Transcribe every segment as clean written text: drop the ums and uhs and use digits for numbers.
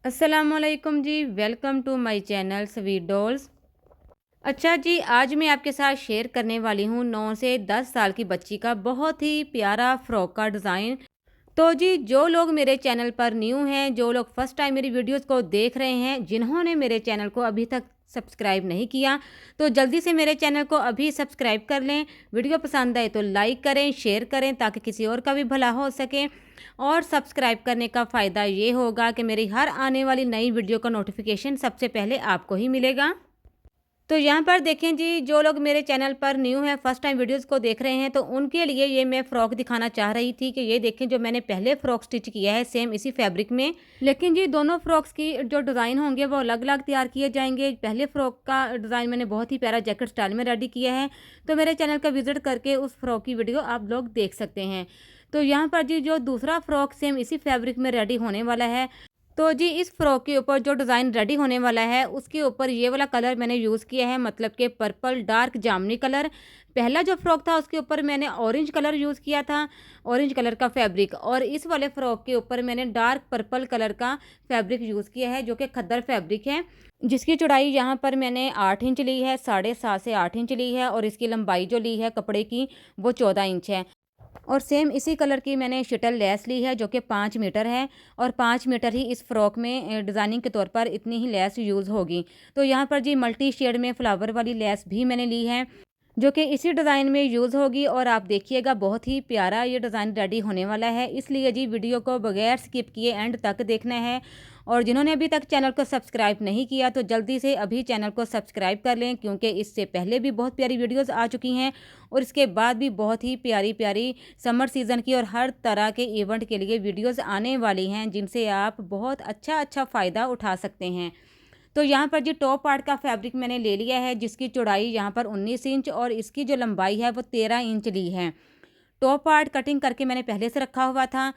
अस्सलामुअलैकुम जी, welcome to my channel sweet dolls. अच्छा जी, आज मैं आपके साथ शेयर करने वाली हूँ 9 से 10 साल की बच्ची का बहुत ही प्यारा फ्रॉक का डिज़ाइन। तो जी, जो लोग मेरे चैनल पर न्यू हैं, जो लोग फर्स्ट टाइम मेरी वीडियोस को देख रहे हैं, जिन्होंने मेरे चैनल को अभी तक सब्सक्राइब नहीं किया, तो जल्दी से मेरे चैनल को अभी सब्सक्राइब कर लें। वीडियो पसंद आए तो लाइक करें, शेयर करें ताकि किसी और का भी भला हो सके। और सब्सक्राइब करने का फ़ायदा ये होगा कि मेरी हर आने वाली नई वीडियो का नोटिफिकेशन सबसे पहले आपको ही मिलेगा। तो यहाँ पर देखें जी, जो लोग मेरे चैनल पर न्यू हैं, फर्स्ट टाइम वीडियोस को देख रहे हैं, तो उनके लिए ये मैं फ़्रॉक दिखाना चाह रही थी कि ये देखें जो मैंने पहले फ़्रॉक स्टिच किया है सेम इसी फैब्रिक में। लेकिन जी दोनों फ़्रॉक्स की जो डिज़ाइन होंगे वो अलग-अलग तैयार किए जाएंगे। पहले फ़्रॉक का डिज़ाइन मैंने बहुत ही प्यारा जैकेट स्टाइल में रेडी किया है, तो मेरे चैनल का विज़िट करके उस फ़्रॉक की वीडियो आप लोग देख सकते हैं। तो यहाँ पर जी जो दूसरा फ़्रॉक सेम इसी फैब्रिक में रेडी होने वाला है, तो जी इस फ्रॉक के ऊपर जो डिज़ाइन रेडी होने वाला है उसके ऊपर ये वाला कलर मैंने यूज़ किया है, मतलब कि पर्पल डार्क जामुनी कलर। पहला जो फ्रॉक था उसके ऊपर मैंने ऑरेंज कलर यूज़ किया था, ऑरेंज कलर का फैब्रिक। और इस वाले फ्रॉक के ऊपर मैंने डार्क पर्पल कलर का फैब्रिक यूज़ किया है जो कि खद्दर फैब्रिक है, जिसकी चौड़ाई यहाँ पर मैंने 8 इंच ली है, 7.5 से 8 इंच ली है। और इसकी लंबाई जो ली है कपड़े की वो 14 इंच है। और सेम इसी कलर की मैंने शटल लेस ली है जो कि 5 मीटर है, और 5 मीटर ही इस फ्रॉक में डिज़ाइनिंग के तौर पर इतनी ही लेस यूज़ होगी। तो यहाँ पर जी मल्टी शेड में फ्लावर वाली लेस भी मैंने ली है जो कि इसी डिज़ाइन में यूज़ होगी। और आप देखिएगा बहुत ही प्यारा ये डिज़ाइन रेडी होने वाला है, इसलिए जी वीडियो को बगैर स्किप किए एंड तक देखना है। और जिन्होंने अभी तक चैनल को सब्सक्राइब नहीं किया तो जल्दी से अभी चैनल को सब्सक्राइब कर लें, क्योंकि इससे पहले भी बहुत प्यारी वीडियोस आ चुकी हैं और इसके बाद भी बहुत ही प्यारी प्यारी समर सीज़न की और हर तरह के इवेंट के लिए वीडियोस आने वाली हैं, जिनसे आप बहुत अच्छा अच्छा फ़ायदा उठा सकते हैं। तो यहाँ पर जी टॉप पार्ट का फैब्रिक मैंने ले लिया है, जिसकी चौड़ाई यहाँ पर 19 इंच और इसकी जो लंबाई है वो 13 इंच ली है। टॉप पार्ट कटिंग करके मैंने पहले से रखा हुआ था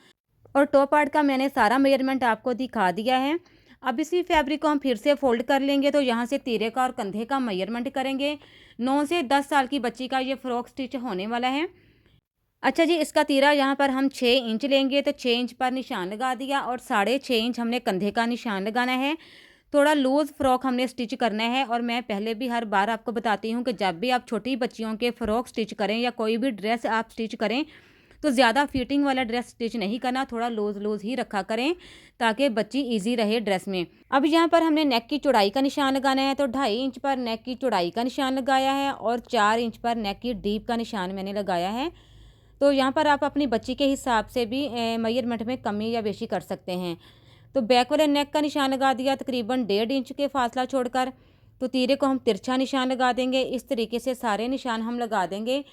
और टॉप पार्ट का मैंने सारा मेजरमेंट आपको दिखा दिया है। अब इसी फैब्रिक को हम फिर से फोल्ड कर लेंगे, तो यहाँ से तीरे का और कंधे का मेजरमेंट करेंगे। 9 से 10 साल की बच्ची का ये फ्रॉक स्टिच होने वाला है। अच्छा जी, इसका तीरा यहाँ पर हम 6 इंच लेंगे, तो 6 इंच पर निशान लगा दिया और 6.5 इंच हमने कंधे का निशान लगाना है। थोड़ा लूज़ फ्रॉक हमने स्टिच करना है। और मैं पहले भी हर बार आपको बताती हूँ कि जब भी आप छोटी बच्चियों के फ़्रॉक स्टिच करें या कोई भी ड्रेस आप स्टिच करें, तो ज़्यादा फिटिंग वाला ड्रेस स्टिच नहीं करना, थोड़ा लूज़ लूज़ ही रखा करें ताकि बच्ची ईजी रहे ड्रेस में। अब यहाँ पर हमने नेक की चौड़ाई का निशान लगाना है, तो 2.5 इंच पर नेक की चौड़ाई का निशान लगाया है और 4 इंच पर नेक की डीप का निशान मैंने लगाया है। तो यहाँ पर आप अपनी बच्ची के हिसाब से भी मेजरमेंट में कमी या बेशी कर सकते हैं। तो बैक वाले नेक का निशान लगा दिया तकरीबन 1.5 इंच के फासला छोड़कर। तो तीरे को हम तिरछा निशान लगा देंगे, इस तरीके से सारे निशान हम लगा देंगे।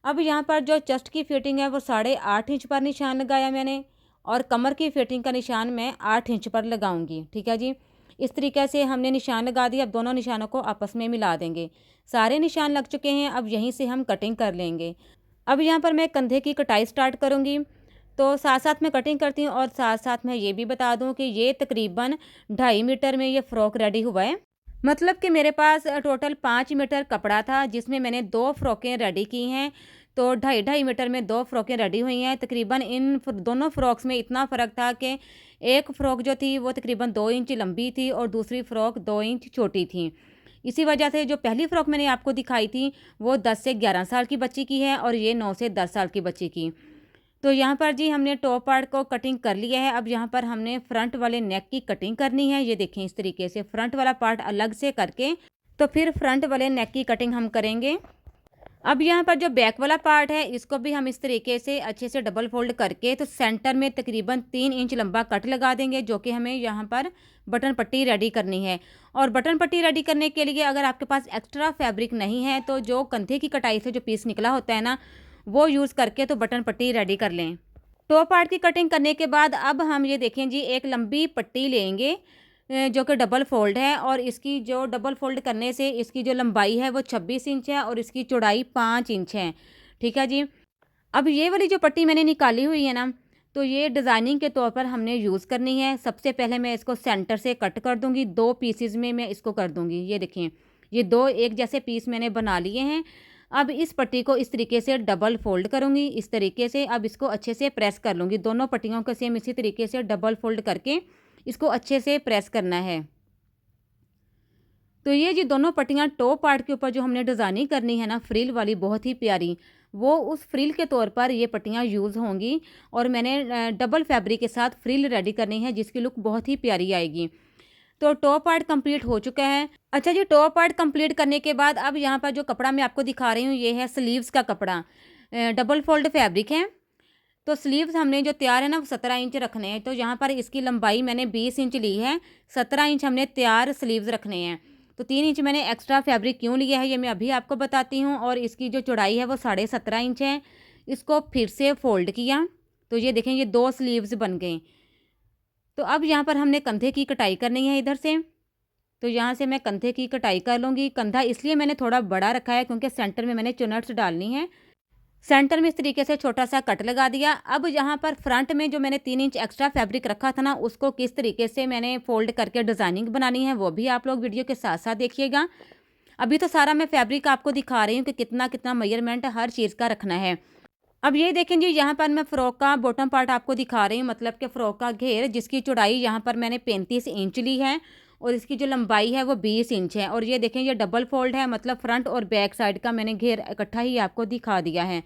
अब यहाँ पर जो चेस्ट की फिटिंग है वो 8.5 इंच पर निशान लगाया मैंने, और कमर की फिटिंग का निशान मैं 8 इंच पर लगाऊंगी। ठीक है जी, इस तरीके से हमने निशान लगा दिया। अब दोनों निशानों को आपस में मिला देंगे। सारे निशान लग चुके हैं, अब यहीं से हम कटिंग कर लेंगे। अब यहाँ पर मैं कंधे की कटाई स्टार्ट करूँगी, तो साथ साथ में कटिंग करती हूँ। और साथ साथ मैं ये भी बता दूँ कि ये तकरीबन 2.5 मीटर में ये फ़्रॉक रेडी हुआ है। मतलब कि मेरे पास टोटल 5 मीटर कपड़ा था, जिसमें मैंने 2 फ़्रॉकें रेडी की हैं। तो 2.5 मीटर में 2 फ़्रॉकें रेडी हुई हैं। तकरीबन इन दोनों फ़्रॉक्स में इतना फ़र्क था कि एक फ़्रॉक जो थी वो तकरीबन 2 इंच लंबी थी और दूसरी फ़्रॉक 2 इंच छोटी थी। इसी वजह से जो पहली फ़्रॉक मैंने आपको दिखाई थी वो 10 से 11 साल की बच्ची की है और ये 9 से 10 साल की बच्ची की। तो यहाँ पर जी हमने टॉप पार्ट को कटिंग कर लिया है। अब यहाँ पर हमने फ्रंट वाले नेक की कटिंग करनी है। ये देखें, इस तरीके से फ्रंट वाला पार्ट अलग से करके तो फिर फ्रंट वाले नेक की कटिंग हम करेंगे। अब यहाँ पर जो बैक वाला पार्ट है इसको भी हम इस तरीके से अच्छे से डबल फोल्ड करके तो सेंटर में तकरीबन 3 इंच लंबा कट लगा देंगे, जो कि हमें यहाँ पर बटन पट्टी रेडी करनी है। और बटन पट्टी रेडी करने के लिए अगर आपके पास एक्स्ट्रा फैब्रिक नहीं है तो जो कंधे की कटाई से जो पीस निकला होता है ना, वो यूज़ करके तो बटन पट्टी रेडी कर लें। टॉप पार्ट की कटिंग करने के बाद अब हम ये देखें जी एक लंबी पट्टी लेंगे, जो कि डबल फोल्ड है। और इसकी जो डबल फोल्ड करने से इसकी जो लंबाई है वो 26 इंच है और इसकी चौड़ाई 5 इंच है। ठीक है जी। अब ये वाली जो पट्टी मैंने निकाली हुई है ना, तो ये डिज़ाइनिंग के तौर पर हमने यूज़ करनी है। सबसे पहले मैं इसको सेंटर से कट कर दूंगी, 2 पीसीज में मैं इसको कर दूंगी। ये देखिए, ये 2 एक जैसे पीस मैंने बना लिए हैं। अब इस पट्टी को इस तरीके से डबल फोल्ड करूंगी, इस तरीके से। अब इसको अच्छे से प्रेस कर लूँगी, दोनों पट्टियों को सेम इसी तरीके से डबल फोल्ड करके इसको अच्छे से प्रेस करना है। तो ये जी दोनों पट्टियाँ टॉप पार्ट के ऊपर जो हमने डिज़ाइनिंग करनी है ना फ्रिल वाली बहुत ही प्यारी, वो उस फ्रिल के तौर पर ये पट्टियाँ यूज़ होंगी। और मैंने डबल फैब्रिक के साथ फ्रिल रेडी करनी है जिसकी लुक बहुत ही प्यारी आएगी। तो टॉप पार्ट कंप्लीट हो चुका है। अच्छा जी, टॉप पार्ट कंप्लीट करने के बाद अब यहाँ पर जो कपड़ा मैं आपको दिखा रही हूँ ये है स्लीव्स का कपड़ा। डबल फोल्ड फैब्रिक है। तो स्लीव्स हमने जो तैयार है ना वो 17 इंच रखने हैं। तो यहाँ पर इसकी लंबाई मैंने 20 इंच ली है, 17 इंच हमने तैयार स्लीव्स रखने हैं। तो 3 इंच मैंने एक्स्ट्रा फैब्रिक क्यों लिया है ये मैं अभी आपको बताती हूँ। और इसकी जो चौड़ाई है वो 17.5 इंच है। इसको फिर से फोल्ड किया तो ये देखें ये 2 स्लीव्स बन गए। तो अब यहाँ पर हमने कंधे की कटाई करनी है इधर से। तो यहाँ से मैं कंधे की कटाई कर लूँगी। कंधा इसलिए मैंने थोड़ा बड़ा रखा है क्योंकि सेंटर में मैंने चुनट्स डालनी है। सेंटर में इस तरीके से छोटा सा कट लगा दिया। अब यहाँ पर फ्रंट में जो मैंने 3 इंच एक्स्ट्रा फैब्रिक रखा था ना उसको किस तरीके से मैंने फोल्ड करके डिज़ाइनिंग बनानी है वो भी आप लोग वीडियो के साथ साथ देखिएगा। अभी तो सारा मैं फैब्रिक आपको दिखा रही हूँ कि कितना कितना मेजरमेंट हर चीज़ का रखना है। अब ये देखें जी, यहाँ पर मैं फ़्रॉक का बॉटम पार्ट आपको दिखा रही हूँ, मतलब कि फ़्रॉक का घेर जिसकी चौड़ाई यहाँ पर मैंने 35 इंच ली है और इसकी जो लंबाई है वो 20 इंच है। और ये देखें ये डबल फोल्ड है, मतलब फ्रंट और बैक साइड का मैंने घेर इकट्ठा ही आपको दिखा दिया है।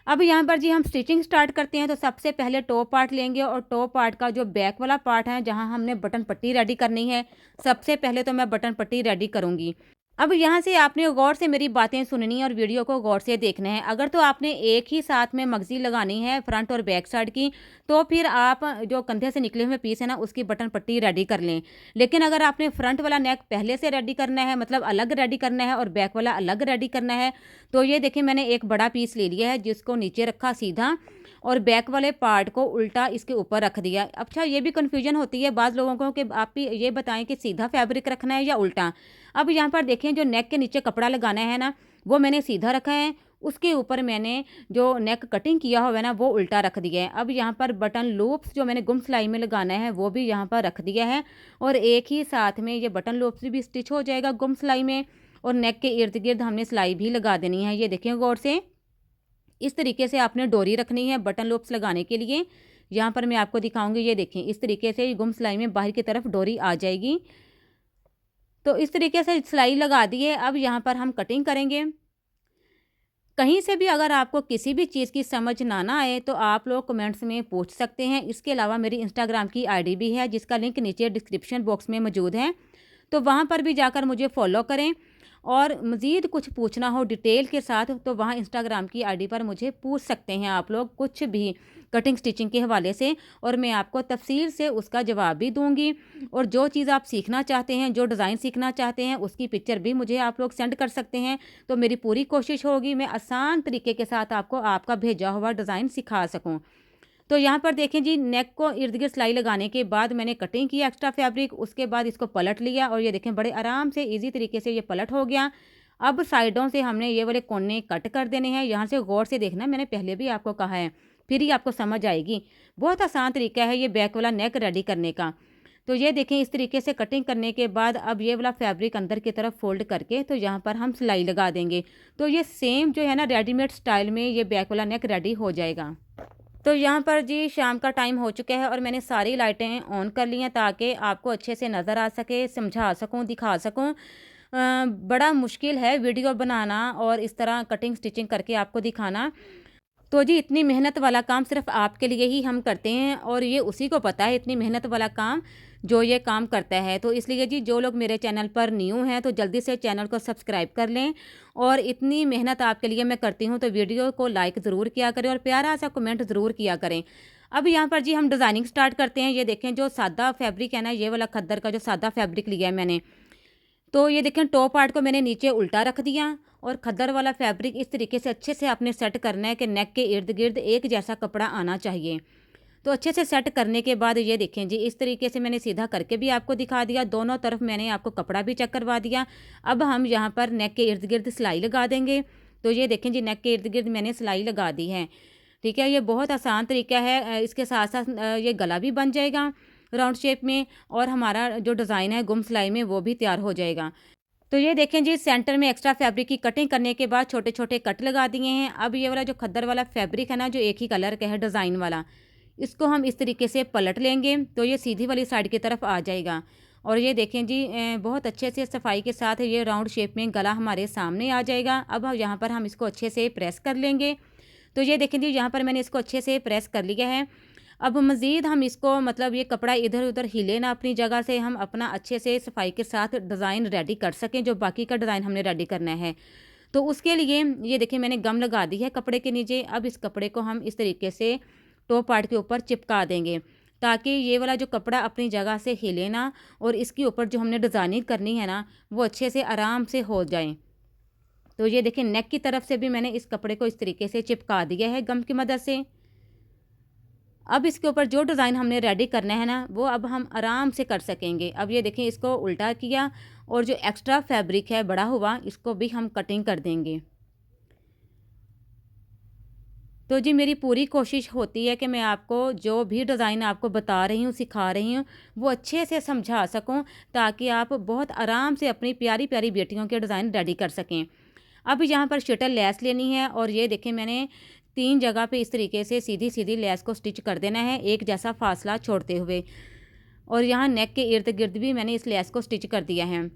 अब यहाँ पर जी हम स्टिचिंग स्टार्ट करते हैं। तो सबसे पहले टॉप पार्ट लेंगे और टॉप पार्ट का जो बैक वाला पार्ट है जहाँ हमने बटन पट्टी रेडी करनी है, सबसे पहले तो मैं बटन पट्टी रेडी करूँगी। अब यहाँ से आपने गौर से मेरी बातें सुननी है और वीडियो को गौर से देखना है। अगर तो आपने एक ही साथ में मगजी लगानी है फ्रंट और बैक साइड की, तो फिर आप जो कंधे से निकले हुए पीस है ना उसकी बटन पट्टी रेडी कर लें। लेकिन अगर आपने फ्रंट वाला नेक पहले से रेडी करना है, मतलब अलग रेडी करना है और बैक वाला अलग रेडी करना है, तो ये देखिए मैंने एक बड़ा पीस ले लिया है जिसको नीचे रखा सीधा और बैक वाले पार्ट को उल्टा इसके ऊपर रख दिया। अच्छा, ये भी कन्फ्यूजन होती है बाज़ लोगों को कि आप भी ये बताएं कि सीधा फैब्रिक रखना है या उल्टा। अब यहाँ पर देखें जो नेक के नीचे कपड़ा लगाना है ना वो मैंने सीधा रखा है, उसके ऊपर मैंने जो नेक कटिंग किया हुआ है ना वो उल्टा रख दिया है। अब यहाँ पर बटन लूप्स जो मैंने गुम सिलाई में लगाना है वो भी यहाँ पर रख दिया है और एक ही साथ में ये बटन लूप्स भी स्टिच हो जाएगा गुम सिलाई में। और नेक के इर्द गिर्द हमने सिलाई भी लगा देनी है। ये देखें गौर से, इस तरीके से आपने डोरी रखनी है बटन लूप्स लगाने के लिए। यहाँ पर मैं आपको दिखाऊंगी, ये देखें इस तरीके से गुम सिलाई में बाहर की तरफ डोरी आ जाएगी। तो इस तरीके से सिलाई लगा दी है। अब यहाँ पर हम कटिंग करेंगे। कहीं से भी अगर आपको किसी भी चीज़ की समझ ना आए तो आप लोग कमेंट्स में पूछ सकते हैं। इसके अलावा मेरी इंस्टाग्राम की आईडी भी है जिसका लिंक नीचे डिस्क्रिप्शन बॉक्स में मौजूद है, तो वहाँ पर भी जाकर मुझे फॉलो करें। और मज़ीद कुछ पूछना हो डिटेल के साथ तो वहाँ इंस्टाग्राम की आईडी पर मुझे पूछ सकते हैं आप लोग कुछ भी कटिंग स्टिचिंग के हवाले से, और मैं आपको तफसील से उसका जवाब भी दूंगी। और जो चीज़ आप सीखना चाहते हैं, जो डिज़ाइन सीखना चाहते हैं, उसकी पिक्चर भी मुझे आप लोग सेंड कर सकते हैं। तो मेरी पूरी कोशिश होगी मैं आसान तरीके के साथ आपको आपका भेजा हुआ डिज़ाइन सिखा सकूँ। तो यहाँ पर देखें जी, नेक को इर्द गिर्द सिलाई लगाने के बाद मैंने कटिंग की एक्स्ट्रा फैब्रिक, उसके बाद इसको पलट लिया और ये देखें बड़े आराम से इजी तरीके से ये पलट हो गया। अब साइडों से हमने ये वाले कोने कट कर देने हैं। यहाँ से गौर से देखना, मैंने पहले भी आपको कहा है, फिर ही आपको समझ आएगी। बहुत आसान तरीका है ये बैक वाला नेक रेडी करने का। तो ये देखें इस तरीके से कटिंग करने के बाद अब ये वाला फैब्रिक अंदर की तरफ फोल्ड करके तो यहाँ पर हम सिलाई लगा देंगे। तो ये सेम जो है ना रेडीमेड स्टाइल में ये बैक वाला नेक रेडी हो जाएगा। तो यहाँ पर जी शाम का टाइम हो चुका है और मैंने सारी लाइटें ऑन कर ली हैं ताकि आपको अच्छे से नज़र आ सके, समझा सकूँ, दिखा सकूँ। बड़ा मुश्किल है वीडियो बनाना और इस तरह कटिंग स्टिचिंग करके आपको दिखाना। तो जी इतनी मेहनत वाला काम सिर्फ आपके लिए ही हम करते हैं और ये उसी को पता है इतनी मेहनत वाला काम जो ये काम करता है। तो इसलिए जी जो लोग मेरे चैनल पर न्यू हैं तो जल्दी से चैनल को सब्सक्राइब कर लें। और इतनी मेहनत आपके लिए मैं करती हूँ तो वीडियो को लाइक ज़रूर किया करें और प्यारा सा कमेंट ज़रूर किया करें। अब यहाँ पर जी हम डिज़ाइनिंग स्टार्ट करते हैं। ये देखें जो सादा फैब्रिक है ना, ये वाला खद्दर का जो सादा फैब्रिक लिया है मैंने, तो ये देखें टॉप पार्ट को मैंने नीचे उल्टा रख दिया और खद्दर वाला फैब्रिक इस तरीके से अच्छे से आपने सेट करना है कि नेक के इर्द गिर्द एक जैसा कपड़ा आना चाहिए। तो अच्छे से सेट करने के बाद ये देखें जी इस तरीके से मैंने सीधा करके भी आपको दिखा दिया, दोनों तरफ मैंने आपको कपड़ा भी चेक करवा दिया। अब हम यहाँ पर नेक के इर्द गिर्द सिलाई लगा देंगे। तो ये देखें जी नेक के इर्द गिर्द मैंने सिलाई लगा दी है। ठीक है, ये बहुत आसान तरीका है। इसके साथ साथ ये गला भी बन जाएगा राउंड शेप में और हमारा जो डिज़ाइन है गुम सिलाई में वो भी तैयार हो जाएगा। तो ये देखें जी सेंटर में एक्स्ट्रा फैब्रिक की कटिंग करने के बाद छोटे छोटे कट लगा दिए हैं। अब ये वाला जो खद्दर वाला फैब्रिक है ना, जो एक ही कलर का है डिज़ाइन वाला, इसको हम इस तरीके से पलट लेंगे तो ये सीधी वाली साइड की तरफ आ जाएगा। और ये देखें जी बहुत अच्छे से सफाई के साथ ये राउंड शेप में गला हमारे सामने आ जाएगा। अब यहाँ पर हम इसको अच्छे से प्रेस कर लेंगे। तो ये देखें जी यहाँ पर मैंने इसको अच्छे से प्रेस कर लिया है। अब मज़ीद हम इसको मतलब ये कपड़ा इधर उधर हिले ना अपनी जगह से, हम अपना अच्छे से सफाई के साथ डिज़ाइन रेडी कर सकें, जो बाकी का डिज़ाइन हमने रेडी करना है। तो उसके लिए ये देखिए मैंने गम लगा दी है कपड़े के नीचे। अब इस कपड़े को हम इस तरीके से टॉप पार्ट के ऊपर चिपका देंगे ताकि ये वाला जो कपड़ा अपनी जगह से हिले ना, और इसके ऊपर जो हमने डिज़ाइनिंग करनी है ना वो अच्छे से आराम से हो जाए। तो ये देखिए नेक की तरफ से भी मैंने इस कपड़े को इस तरीके से चिपका दिया है गम की मदद से। अब इसके ऊपर जो डिज़ाइन हमने रेडी करना है ना वो अब हम आराम से कर सकेंगे। अब ये देखें इसको उल्टा किया और जो एक्स्ट्रा फैब्रिक है बड़ा हुआ इसको भी हम कटिंग कर देंगे। तो जी मेरी पूरी कोशिश होती है कि मैं आपको जो भी डिज़ाइन आपको बता रही हूँ, सिखा रही हूँ, वो अच्छे से समझा सकूँ ताकि आप बहुत आराम से अपनी प्यारी प्यारी बेटियों के डिज़ाइन रेडी कर सकें। अब यहाँ पर शटल लेस लेनी है और ये देखें मैंने 3 जगह पे इस तरीके से सीधी सीधी लेस को स्टिच कर देना है, एक जैसा फासला छोड़ते हुए। और यहाँ नेक के इर्द गिर्द भी मैंने इस लेस को स्टिच कर दिया है।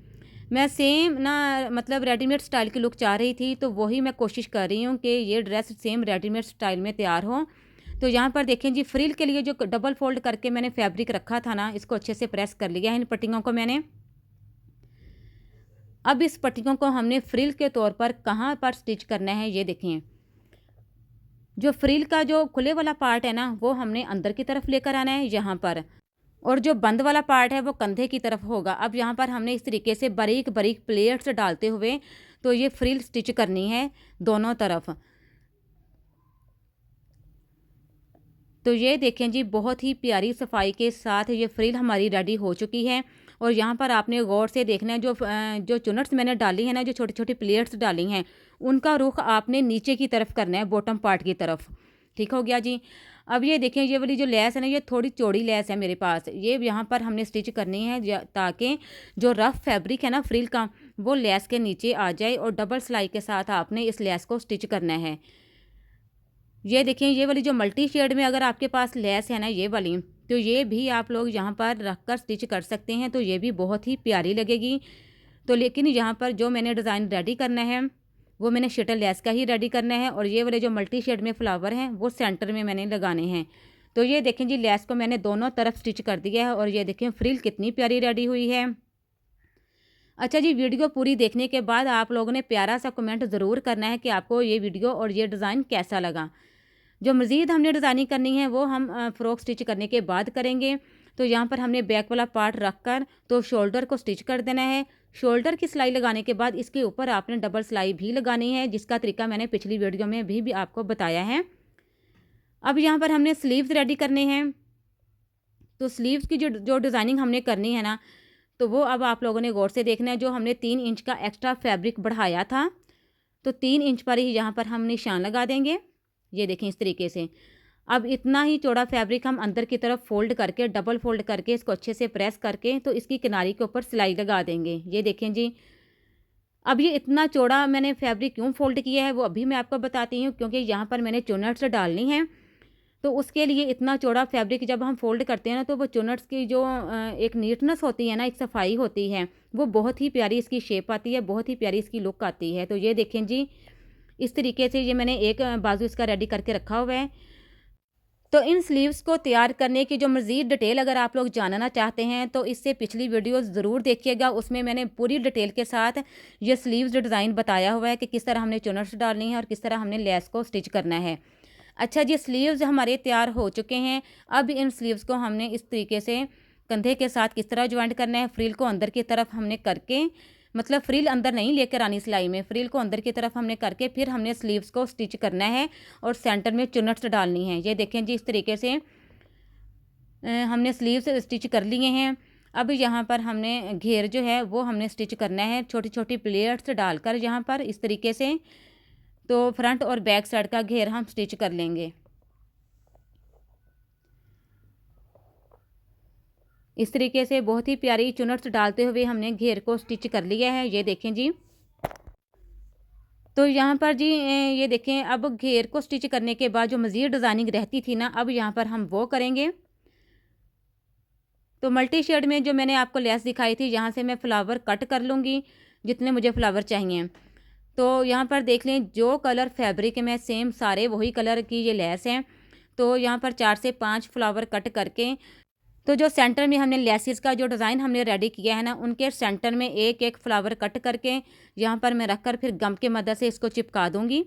मैं सेम ना मतलब रेडीमेड स्टाइल की लुक चाह रही थी, तो वही मैं कोशिश कर रही हूँ कि ये ड्रेस सेम रेडीमेड स्टाइल में तैयार हो। तो यहाँ पर देखें जी फ्रिल के लिए जो डबल फोल्ड करके मैंने फैब्रिक रखा था ना, इसको अच्छे से प्रेस कर लिया है इन पट्टियों को मैंने। अब इस पट्टियों को हमने फ्रिल के तौर पर कहाँ पर स्टिच करना है ये देखें। जो फ्रिल का जो खुले वाला पार्ट है ना वो हमने अंदर की तरफ लेकर आना है यहाँ पर, और जो बंद वाला पार्ट है वो कंधे की तरफ होगा। अब यहाँ पर हमने इस तरीके से बारीक बारीक प्लेट्स डालते हुए तो ये फ्रिल स्टिच करनी है दोनों तरफ। तो ये देखें जी बहुत ही प्यारी सफाई के साथ ये फ्रिल हमारी रेडी हो चुकी है। और यहाँ पर आपने गौर से देखना है जो चुनट्स मैंने डाली है ना, जो छोटी छोटी प्लेट्स डाली हैं, उनका रुख आपने नीचे की तरफ करना है, बॉटम पार्ट की तरफ। ठीक हो गया जी। अब ये देखें ये वाली जो लेस है ना ये थोड़ी चौड़ी लेस है मेरे पास, ये यहाँ पर हमने स्टिच करनी है ताकि जो रफ फैब्रिक है ना फ्रिल का वो लेस के नीचे आ जाए, और डबल सिलाई के साथ आपने इस लेस को स्टिच करना है। ये देखें ये वाली जो मल्टी शेड में अगर आपके पास लेस है ना ये वाली, तो ये भी आप लोग यहाँ पर रख कर स्टिच कर सकते हैं, तो ये भी बहुत ही प्यारी लगेगी। तो लेकिन यहाँ पर जो मैंने डिज़ाइन रेडी करना है वो मैंने शटल लेस का ही रेडी करना है, और ये वाले जो मल्टी शेड में फ्लावर हैं वो सेंटर में मैंने लगाने हैं। तो ये देखें जी लेस को मैंने दोनों तरफ स्टिच कर दिया है, और ये देखें फ्रिल कितनी प्यारी रेडी हुई है। अच्छा जी, वीडियो पूरी देखने के बाद आप लोगों ने प्यारा सा कमेंट ज़रूर करना है कि आपको ये वीडियो और ये डिज़ाइन कैसा लगा। जो मज़ीद हमने डिज़ाइनिंग करनी है वो हम फ़्रॉक स्टिच करने के बाद करेंगे। तो यहाँ पर हमने बैक वाला पार्ट रख कर तो शोल्डर को स्टिच कर देना है। शोल्डर की सिलाई लगाने के बाद इसके ऊपर आपने डबल सिलाई भी लगानी है, जिसका तरीका मैंने पिछली वीडियो में भी आपको बताया है। अब यहाँ पर हमने स्लीव्स रेडी करने हैं। तो स्लीव्स की जो जो डिज़ाइनिंग हमने करनी है ना, तो वो अब आप लोगों ने गौर से देखना है। जो हमने 3 इंच का एक्स्ट्रा फैब्रिक बढ़ाया था, तो 3 इंच पर ही यहाँ पर हम निशान लगा देंगे। ये देखें इस तरीके से। अब इतना ही चौड़ा फैब्रिक हम अंदर की तरफ फोल्ड करके डबल फोल्ड करके इसको अच्छे से प्रेस करके तो इसकी किनारी के ऊपर सिलाई लगा देंगे। ये देखें जी। अब ये इतना चौड़ा मैंने फैब्रिक क्यों फोल्ड किया है वो अभी मैं आपको बताती हूँ, क्योंकि यहाँ पर मैंने चुनट्स डालनी है। तो उसके लिए इतना चौड़ा फैब्रिक जब हम फोल्ड करते हैं ना, तो वो चुनट्स की जो एक नीटनेस होती है ना, एक सफाई होती है, वो बहुत ही प्यारी इसकी शेप आती है, बहुत ही प्यारी इसकी लुक आती है। तो ये देखें जी इस तरीके से ये मैंने एक बाजू इसका रेडी करके रखा हुआ है। तो इन स्लीव्स को तैयार करने की जो मज़ीद डिटेल अगर आप लोग जानना चाहते हैं तो इससे पिछली वीडियो ज़रूर देखिएगा। उसमें मैंने पूरी डिटेल के साथ ये स्लीव्स डिज़ाइन बताया हुआ है कि किस तरह हमने चुनट्स डालनी है और किस तरह हमने लेस को स्टिच करना है। अच्छा जी, स्लीव्स हमारे तैयार हो चुके हैं। अब इन स्लीव्स को हमने इस तरीके से कंधे के साथ किस तरह ज्वाइंट करना है, फ्रिल को अंदर की तरफ हमने करके, मतलब फ्रिल अंदर नहीं लेकर आनी सिलाई में, फ्रिल को अंदर की तरफ हमने करके फिर हमने स्लीव्स को स्टिच करना है और सेंटर में चुनट्स डालनी है। ये देखें जी इस तरीके से हमने स्लीव्स स्टिच कर लिए हैं। अब यहाँ पर हमने घेर जो है वो हमने स्टिच करना है, छोटी छोटी प्लेट्स डालकर यहाँ पर इस तरीके से। तो फ्रंट और बैक साइड का घेर हम स्टिच कर लेंगे इस तरीके से। बहुत ही प्यारी चुनट्स डालते हुए हमने घेर को स्टिच कर लिया है। ये देखें जी। तो यहाँ पर जी ये देखें, अब घेर को स्टिच करने के बाद जो मज़ीद डिज़ाइनिंग रहती थी ना, अब यहाँ पर हम वो करेंगे। तो मल्टी शेड में जो मैंने आपको लेस दिखाई थी, यहाँ से मैं फ्लावर कट कर लूँगी जितने मुझे फ्लावर चाहिए। तो यहाँ पर देख लें, जो कलर फैब्रिक में सेम सारे वही कलर की ये लेस हैं। तो यहाँ पर 4 से 5 फ्लावर कट करके, तो जो सेंटर में हमने लेसिस का जो डिज़ाइन हमने रेडी किया है ना, उनके सेंटर में एक एक फ्लावर कट करके यहाँ पर मैं रख कर फिर गम की मदद से इसको चिपका दूँगी।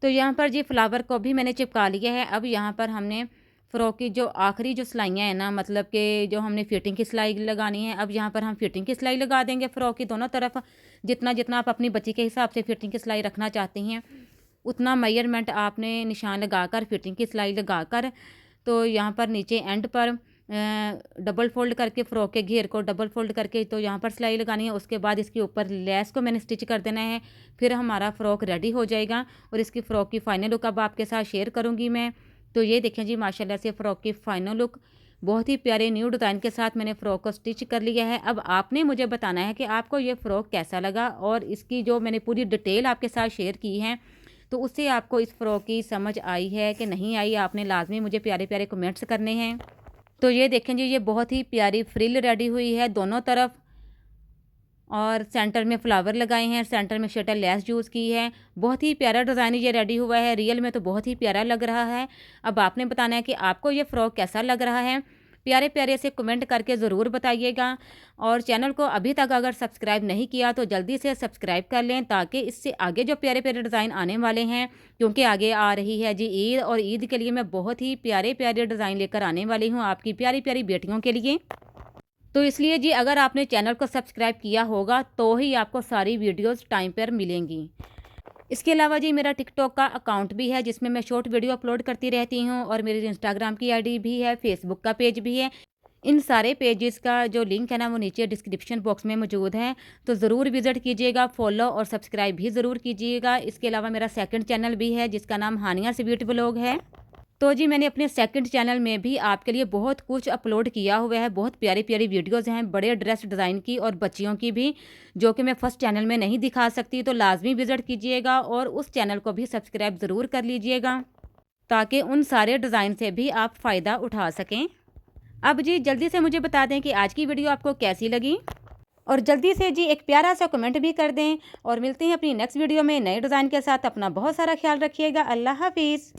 तो यहाँ पर जी फ्लावर को भी मैंने चिपका लिया है। अब यहाँ पर हमने फ़्रॉक की जो आखिरी जो सिलाइयाँ हैं ना, मतलब कि जो हमने फिटिंग की सिलाई लगानी है, अब यहाँ पर हम फिटिंग की सिलाई लगा देंगे फ़्रॉक की दोनों तरफ। जितना जितना आप अपनी बच्ची के हिसाब से फिटिंग की सिलाई रखना चाहती हैं, उतना मेजरमेंट आपने निशान लगाकर फिटिंग की सिलाई लगाकर, तो यहाँ पर नीचे एंड पर डबल फ़ोल्ड करके फ़्रॉक के घेर को डबल फ़ोल्ड करके तो यहाँ पर सिलाई लगानी है। उसके बाद इसके ऊपर लेस को मैंने स्टिच कर देना है। फिर हमारा फ़्रॉक रेडी हो जाएगा और इसकी फ़्रॉक की फ़ाइनल लुक अब आपके साथ शेयर करूँगी मैं। तो ये देखें जी, माशाल्लाह से फ़्रॉक की फ़ाइनल लुक बहुत ही प्यारे न्यू डिज़ाइन के साथ मैंने फ़्रॉक को स्टिच कर लिया है। अब आपने मुझे बताना है कि आपको ये फ़्रॉक कैसा लगा, और इसकी जो मैंने पूरी डिटेल आपके साथ शेयर की है, तो उससे आपको इस फ़्रॉक की समझ आई है कि नहीं आई। आपने लाजमी मुझे प्यारे प्यारे कमेंट्स करने हैं। तो ये देखें जी, ये बहुत ही प्यारी फ्रिल रेडी हुई है दोनों तरफ, और सेंटर में फ्लावर लगाए हैं, सेंटर में शटल लेस यूज़ की है। बहुत ही प्यारा डिज़ाइन ये रेडी हुआ है, रियल में तो बहुत ही प्यारा लग रहा है। अब आपने बताना है कि आपको ये फ़्रॉक कैसा लग रहा है। प्यारे प्यारे से कमेंट करके ज़रूर बताइएगा, और चैनल को अभी तक अगर सब्सक्राइब नहीं किया तो जल्दी से सब्सक्राइब कर लें, ताकि इससे आगे जो प्यारे प्यारे डिज़ाइन आने वाले हैं, क्योंकि आगे आ रही है जी ईद, और ईद के लिए मैं बहुत ही प्यारे प्यारे डिज़ाइन लेकर आने वाली हूँ आपकी प्यारी प्यारी बेटियों के लिए। तो इसलिए जी, अगर आपने चैनल को सब्सक्राइब किया होगा तो ही आपको सारी वीडियोस टाइम पर मिलेंगी। इसके अलावा जी, मेरा टिकटॉक का अकाउंट भी है जिसमें मैं शॉर्ट वीडियो अपलोड करती रहती हूँ, और मेरी इंस्टाग्राम की आईडी भी है, फेसबुक का पेज भी है। इन सारे पेजेस का जो लिंक है ना, वो नीचे डिस्क्रिप्शन बॉक्स में मौजूद है। तो ज़रूर विज़िट कीजिएगा, फॉलो और सब्सक्राइब भी ज़रूर कीजिएगा। इसके अलावा मेरा सेकंड चैनल भी है जिसका नाम हानिया स्वीट व्लॉग है। तो जी, मैंने अपने सेकंड चैनल में भी आपके लिए बहुत कुछ अपलोड किया हुआ है। बहुत प्यारी प्यारी वीडियोज़ हैं, बड़े ड्रेस डिज़ाइन की और बच्चियों की भी, जो कि मैं फर्स्ट चैनल में नहीं दिखा सकती। तो लाजमी विज़िट कीजिएगा और उस चैनल को भी सब्सक्राइब ज़रूर कर लीजिएगा, ताकि उन सारे डिज़ाइन से भी आप फ़ायदा उठा सकें। अब जी, जल्दी से मुझे बता दें कि आज की वीडियो आपको कैसी लगी, और जल्दी से जी एक प्यारा सा कमेंट भी कर दें। और मिलते हैं अपनी नेक्स्ट वीडियो में नए डिज़ाइन के साथ। अपना बहुत सारा ख्याल रखिएगा। अल्लाह हाफिज़।